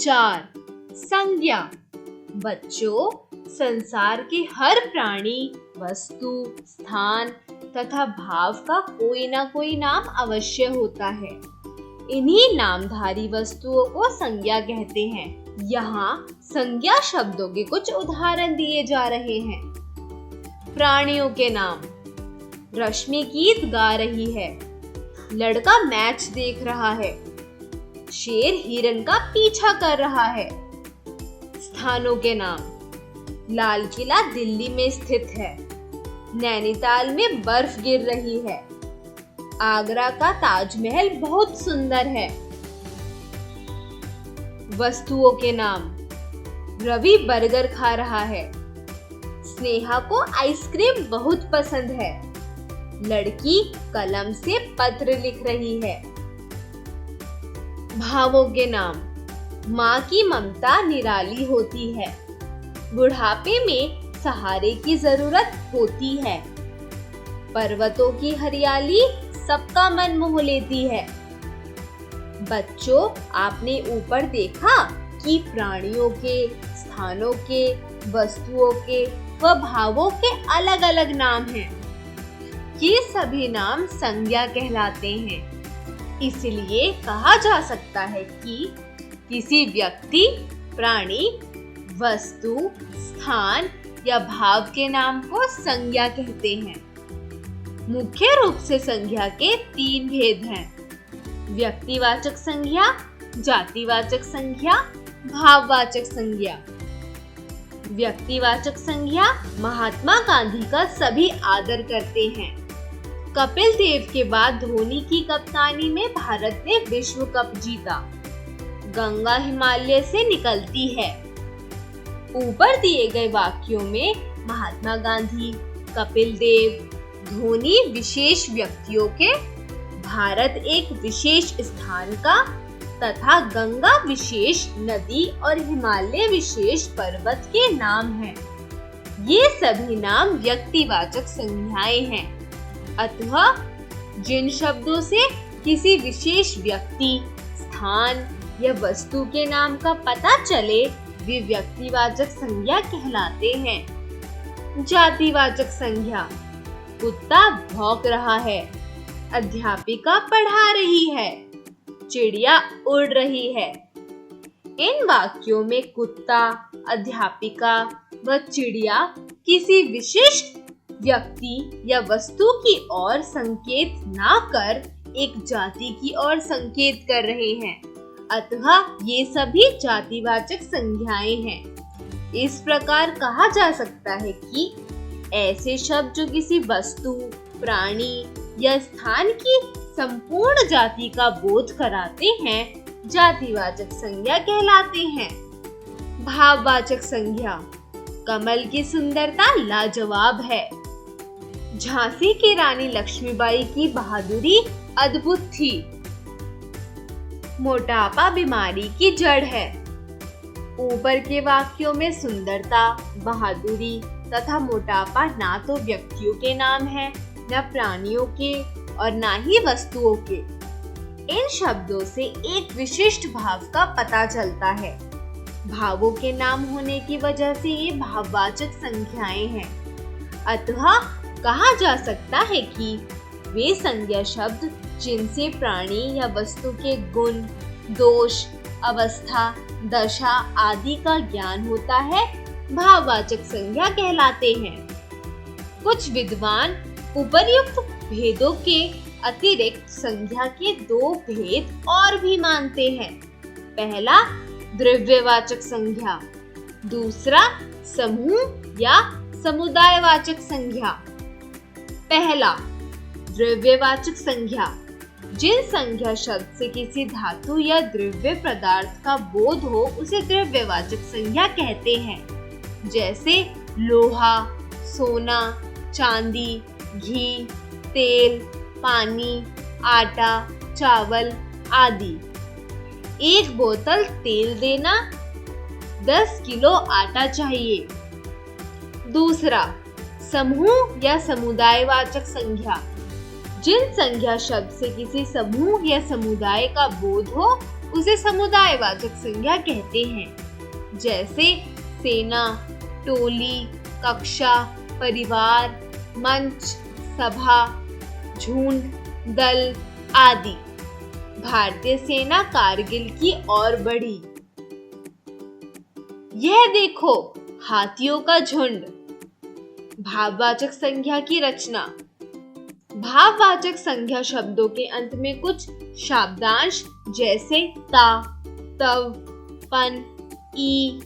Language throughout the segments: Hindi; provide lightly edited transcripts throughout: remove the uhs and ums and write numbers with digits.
4. संज्ञा। बच्चों, संसार के हर प्राणी, वस्तु, स्थान तथा भाव का कोई ना कोई नाम अवश्य होता है। इन्हीं नामधारी वस्तुओं को संज्ञा कहते हैं। यहाँ संज्ञा शब्दों के कुछ उदाहरण दिए जा रहे हैं। प्राणियों के नाम। रश्मि गीत गा रही है। लड़का मैच देख रहा है। शेर हिरन का पीछा कर रहा है। स्थानों के नाम। लाल किला दिल्ली में स्थित है। नैनीताल में बर्फ गिर रही है। आगरा का ताजमहल बहुत सुंदर है। वस्तुओं के नाम। रवि बर्गर खा रहा है। स्नेहा को आइसक्रीम बहुत पसंद है। लड़की कलम से पत्र लिख रही है। भावों के नाम। माँ की ममता निराली होती है। बुढ़ापे में सहारे की जरूरत होती है। पर्वतों की हरियाली सबका मन मोह लेती है। बच्चों, आपने ऊपर देखा कि प्राणियों के, स्थानों के, वस्तुओं के व भावों के अलग अलग नाम हैं। ये सभी नाम संज्ञा कहलाते हैं। इसलिए कहा जा सकता है कि किसी व्यक्ति, प्राणी, वस्तु, स्थान या भाव के नाम को संज्ञा कहते हैं। मुख्य रूप से संज्ञा के 3 भेद हैं: व्यक्तिवाचक संज्ञा, जातिवाचक संज्ञा, भाववाचक संज्ञा। व्यक्तिवाचक संज्ञा महात्मा गांधी का सभी आदर करते हैं। कपिल देव के बाद धोनी की कप्तानी में भारत ने विश्व कप जीता। गंगा हिमालय से निकलती है। ऊपर दिए गए वाक्यों में महात्मा गांधी, कपिल देव, धोनी विशेष व्यक्तियों के, भारत एक विशेष स्थान का तथा गंगा विशेष नदी और हिमालय विशेष पर्वत के नाम हैं। ये सभी नाम व्यक्तिवाचक संज्ञाएं हैं। अतः जिन शब्दों से किसी विशेष व्यक्ति, स्थान या वस्तु के नाम का पता चले, वे व्यक्तिवाचक संज्ञा कहलाते हैं। जातिवाचक संज्ञा। कुत्ता भौंक रहा है। अध्यापिका पढ़ा रही है। चिड़िया उड़ रही है। इन वाक्यों में कुत्ता, अध्यापिका व चिड़िया किसी विशिष्ट व्यक्ति या वस्तु की ओर संकेत ना कर एक जाति की ओर संकेत कर रहे हैं। अतः ये सभी जातिवाचक संज्ञाएं हैं। इस प्रकार कहा जा सकता है कि ऐसे शब्द जो किसी वस्तु, प्राणी या स्थान की संपूर्ण जाति का बोध कराते हैं, जातिवाचक संज्ञा कहलाते हैं। भाववाचक संज्ञा। कमल की सुंदरता लाजवाब है। झांसी की रानी लक्ष्मीबाई की बहादुरी अद्भुत थी। मोटापा बीमारी की जड़ है। ऊपर के वाक्यों में सुंदरता, बहादुरी तथा मोटापा ना तो व्यक्तियों के नाम है, न प्राणियों के और ना ही वस्तुओं के। इन शब्दों से एक विशिष्ट भाव का पता चलता है। भावों के नाम होने की वजह से ये भाववाचक संज्ञाएं हैं। अतः कहा जा सकता है कि वे संज्ञा शब्द जिनसे प्राणी या वस्तु के गुण, दोष, अवस्था, दशा आदि का ज्ञान होता है, भाववाचक संज्ञा कहलाते हैं। कुछ विद्वान उपर्युक्त भेदों के अतिरिक्त संज्ञा के 2 भेद और भी मानते हैं। पहला द्रव्यवाचक संज्ञा, दूसरा समूह या समुदायवाचक संज्ञा। पहला द्रव्यवाचक संज्ञा। जिन संज्ञा शब्द से किसी धातु या द्रव्य पदार्थ का बोध हो उसे द्रव्यवाचक संज्ञा कहते हैं। जैसे लोहा, सोना, चांदी, घी, तेल, पानी, आटा, चावल आदि। 1 बोतल तेल देना, 10 किलो आटा चाहिए। दूसरा समूह या समुदायवाचक संज्ञा। जिन संज्ञा शब्द से किसी समूह या समुदाय का बोध हो उसे समुदायवाचक संज्ञा कहते हैं, जैसे सेना, टोली, कक्षा, परिवार, मंच, सभा, झुंड, दल आदि। भारतीय सेना कारगिल की ओर बढ़ी। यह देखो हाथियों का झुंड। भाववाचक संज्ञा की रचना। भाववाचक संज्ञा शब्दों के अंत में कुछ शब्दांश जैसे ता, तव, पन, ई,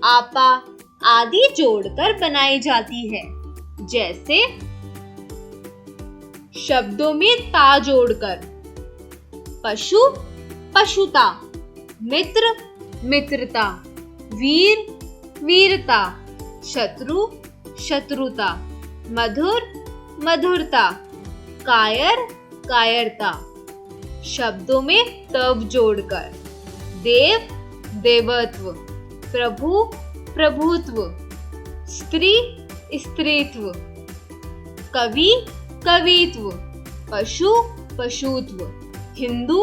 आपा आदि जोड़कर बनाई जाती है। जैसे शब्दों में ता जोड़कर पशु, पशुता, मित्र, मित्रता, वीर, वीरता, शत्रु, शत्रुता, मधुर, मधुरता, कायर, कायरता। शब्दों में तव जोड़कर देव, देवत्व, प्रभु, प्रभुत्व, स्त्री, स्त्रीत्व, कवि, कवित्व, पशु, पशुत्व, हिंदू,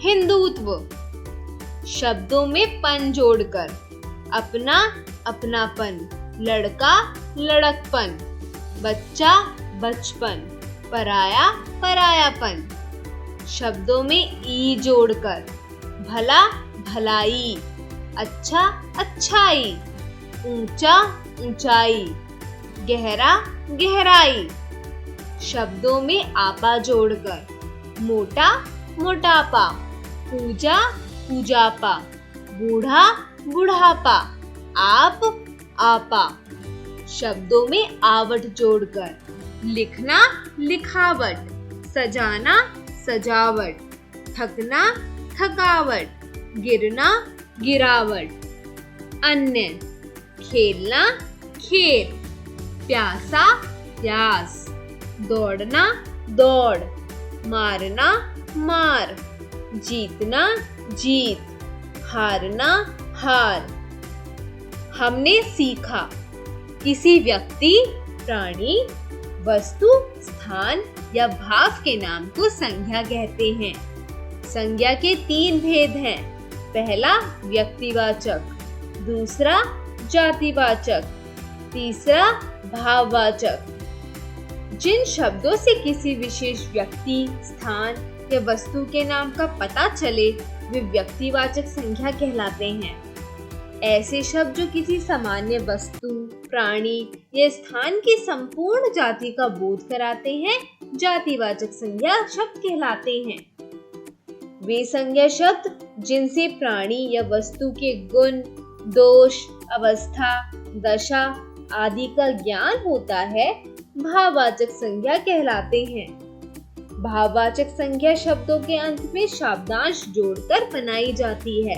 हिंदुत्व। शब्दों में पन जोड़कर अपना, अपनापन, लड़का, लड़कपन, बच्चा, बचपन, पराया, परायापन। शब्दों में ई जोड़कर भला, भलाई, अच्छा, अच्छाई, ऊंचा, ऊंचाई, गहरा, गहराई। शब्दों में आपा जोड़कर मोटा, मोटापा, पूजा, पूजापा, बूढ़ा, बुढ़ापा, आप, आपा। शब्दों में आवट जोड़कर लिखना, लिखावट, सजाना, सजावट, थकना, थकावट, गिरना, गिरावट। अन्य, खेलना, खेल, प्यासा, प्यास, दौड़ना, दौड़, मारना, मार, जीतना, जीत, हारना, हार। हमने सीखा किसी व्यक्ति, प्राणी, वस्तु, स्थान या भाव के नाम को संज्ञा कहते हैं। संज्ञा के 3 भेद हैं। पहला व्यक्तिवाचक, दूसरा जातिवाचक, तीसरा भाववाचक। जिन शब्दों से किसी विशेष व्यक्ति, स्थान या वस्तु के नाम का पता चले वे व्यक्तिवाचक संज्ञा कहलाते हैं। ऐसे शब्द जो किसी सामान्य वस्तु, प्राणी या स्थान की संपूर्ण जाति का बोध कराते हैं जातिवाचक संज्ञा शब्द कहलाते हैं। वे संज्ञा शब्द जिनसे प्राणी या वस्तु के गुण, दोष, अवस्था, दशा आदि का ज्ञान होता है भाववाचक संज्ञा कहलाते हैं। भाववाचक संज्ञा शब्दों के अंत में शब्दांश जोड़कर बनाई जाती है।